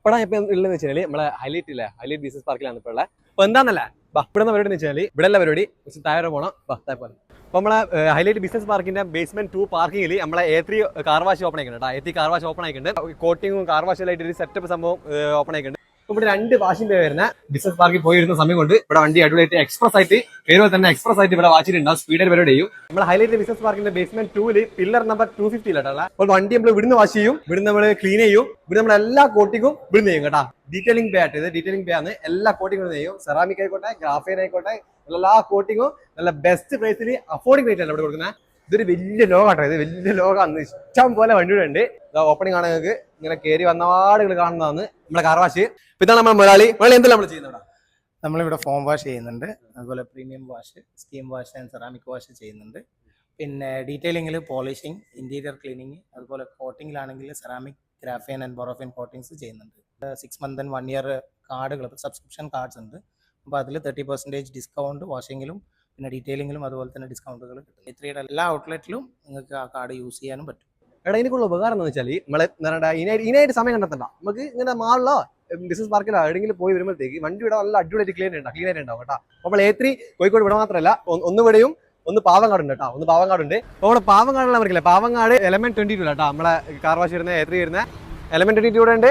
ഇവിടെ ഇപ്പം ഉള്ളതെന്ന് വെച്ചാൽ നമ്മളെ ഹൈലൈറ്റ് ഇല്ലേ, ഹൈലൈറ്റ് ബിസിനസ് പാർക്കിലാണ് ഇപ്പോൾ ഉള്ളത്. അപ്പോൾ എന്താണെന്നല്ലേ ഇവിടെ നിന്ന് പരിപാടി എന്ന് വെച്ചാൽ ഇവിടെ ഉള്ള പരിപാടി താഴെ പോകണം. പോലെ അപ്പോൾ നമ്മളെ ഹൈലൈറ്റ് ബിസിനസ് പാർക്കിന്റെ ബേസ്മെന്റ് 2 പാർക്കിങ്ങിൽ നമ്മളെ A3 കാർ വാഷ് ഓപ്പൺ ആയിട്ടുണ്ട്. A3 കാർ വാഷ് ഓപ്പൺ ആയിട്ടുണ്ട്. കോട്ടിങ്ങും കാർ വാഷുമായിട്ട് ഒരു സെറ്റപ്പ് സംഭവം ഓപ്പൺ ആയിട്ടുണ്ട്. ഇവിടെ 2 വാഷിന്റെ വരുന്ന ബിസിനസ് പാർക്കിൽ പോയിരുന്ന സമയം കൊണ്ട് ഇവിടെ വണ്ടി അടിപൊളിയായിട്ട് എക്സ്പ്രസ് ആയിട്ട് പേരുപോലെ തന്നെ എക്സ്പ്രസ് ആയിട്ട് ഇവിടെ വാച്ചിട്ടുണ്ടാവും. സ്പീഡായിട്ട് പരിപാടി ചെയ്യും. നമ്മൾ ഹൈലൈറ്റ് ബിസിനസ് പാർക്കിന്റെ ബേസ്മെന്റ് 2 പില്ലർ നമ്പർ 250 ലായിട്ടുള്ള അപ്പോൾ വണ്ടി നമ്മൾ ഇവിടുന്ന് വാഷ് ചെയ്യും, ഇവിടുന്ന് നമ്മൾ ക്ലീൻ ചെയ്യും, ഇവിടെ നമ്മൾ എല്ലാ കോട്ടിങ്ങും ഇവിടുന്ന് ചെയ്യും കേട്ടോ. ഡീറ്റെയിലിംഗ് ബേ ആയിട്ട് ഇത് ഡീറ്റെയിലിംഗ് ബേ ആണ്. എല്ലാ കോട്ടിങ്ങും ചെയ്യും. സെറാമിക് ആയിക്കോട്ടെ, ഗ്രാഫൈൻ ആയിക്കോട്ടെ, എല്ലാ കോട്ടിങ്ങും നല്ല ബെസ്റ്റ് പ്രൈസിൽ അഫോർഡിംഗ് റേറ്റ് ആണ് ഇവിടെ കൊടുക്കുന്നത്. ഇതൊരു വലിയ ലോകമാട്ടോ, ഇത് വലിയ ലോകമാണ്. ഇഷ്ടം പോലെ വണ്ടിയുടെ ഉണ്ട്. ഓപ്പണിംഗ് ആണ് നിങ്ങൾക്ക് ഇങ്ങനെ കയറി വന്നപാടുകൾ കാണുന്നതാണ് നമ്മുടെ കാർ വാഷ്. ഇതാണ് നമ്മൾ മലയാളി എന്തെല്ലാം നമ്മൾ ചെയ്യുന്നത്. നമ്മളിവിടെ ഫോം വാഷ് ചെയ്യുന്നുണ്ട്, അതുപോലെ premium wash, steam wash and ceramic wash ചെയ്യുന്നുണ്ട്. പിന്നെ ഡീറ്റെയിലിംഗിൽ പോളിഷിങ്, ഇന്റീരിയർ ക്ലീനിങ്, അതുപോലെ കോട്ടിങ്ങിലാണെങ്കിൽ സെറാമിക്, ഗ്രാഫൈൻ ആൻഡ് ബൊറോഫൈൻ കോട്ടിങ്സ് ചെയ്യുന്നുണ്ട്. 6 month ആൻഡ് 1 year കാർഡുകൾ, സബ്സ്ക്രിപ്ഷൻ കാർഡ്സ് ഉണ്ട്. അപ്പോൾ അതിൽ 30% ഡിസ്കൗണ്ട് വാഷിങ്ങിലും പിന്നെ ഡീറ്റെയിലിംഗിലും അതുപോലെ തന്നെ ഡിസ്കൗണ്ടുകൾ കിട്ടും. A3യുടെ എല്ലാ ഔട്ട്ലെറ്റിലും നിങ്ങൾക്ക് ആ കാർഡ് യൂസ് ചെയ്യാനും പറ്റും. എടാ ഇതിനുള്ള ഉപകാരം എന്ന് വെച്ചാൽ നമ്മളെ ഇതിനായിട്ട് സമയം കണ്ടെത്തണ്ട. നമുക്ക് ഇങ്ങനെ മാളിലോ ബിസിനസ് പാർക്കിലോ എവിടെയെങ്കിലും പോയി വരുമ്പോഴത്തേക്ക് വണ്ടി ഇവിടെ നല്ല അടിപൊളിയായിട്ട് ക്ലീൻ ആയിട്ട് ഉണ്ടാവും കേട്ടോ. അപ്പോൾ A3 കോഴിക്കോട് ഇവിടെ മാത്രമല്ല, ഒന്നുകൂടെയും ഒന്ന് പാവങ്ങാട് ഉണ്ട് കേട്ടോ. ഒന്ന് പാവങ്ങാട് ഉണ്ട്. അപ്പോൾ നമ്മുടെ പാവങ്ങാടുള്ള നമുക്കില്ല, പാവങ്ങാട് എലമെന്റ് 22 കേട്ടോ. നമ്മളെ കാർ വാഷ് വരുന്ന A3 വരുന്ന എലമെന്റ് 22 ഇവിടെ ഉണ്ട്.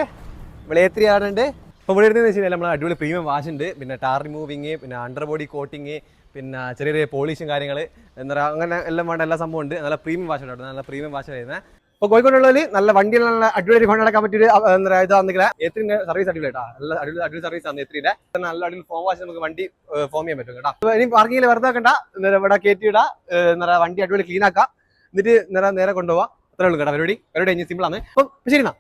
നമ്മൾ A3 ആണ് ഉണ്ട്. അപ്പോൾ ഇവിടെ എടുത്തെന്ന് വെച്ച് കഴിഞ്ഞാൽ നമ്മൾ അടിപൊളി പ്രീമിയം വാഷ് ഉണ്ട്, പിന്നെ ടാർ റിമൂവിങ്, പിന്നെ അണ്ടർ ബോഡി കോട്ടിങ്, പിന്നെ ചെറിയ ചെറിയ പോളിഷും കാര്യങ്ങൾ എന്താ പറയുക, അങ്ങനെ എല്ലാം വേണ്ട എല്ലാ സംഭവം ഉണ്ട്. നല്ല പ്രീമിയം വാഷ് ഉണ്ട്, നല്ല പ്രീമിയം വാഷ് വരുന്നത്. അപ്പോൾ കോഴിക്കോടുള്ളവർ നല്ല വണ്ടിയിൽ നല്ല അടിപൊളി കൊണ്ടുനടക്കാൻ പറ്റിയൊരു എന്താ പറയുക ഇതാണെങ്കിൽ A3ന്റെ സർവീസ് അടിപൊളി കേട്ടോ. നല്ല അടിപൊളി സർവീസ് ആണ് A3ന്റെ. നല്ല അടിപൊളി ഫോം വാഷ് നമുക്ക് വണ്ടി ഫോം ചെയ്യാൻ പറ്റും കേട്ടോ. അപ്പോൾ ഇനി പാർക്കിങ്ങിൽ വെറുതെ വെക്കണ്ട, ഇവിടെ കയറ്റിയിടാ, എന്താ പറയുക വണ്ടി അടിപൊളി ക്ലീൻ ആക്കാം, എന്നിട്ട് നേരെ കൊണ്ടുപോകാം. അത്രേ ഉള്ളൂ കേട്ടോ. പരിപാടി കഴിഞ്ഞ് സിമ്പിളാണ്. അപ്പം ശരി എന്നാ.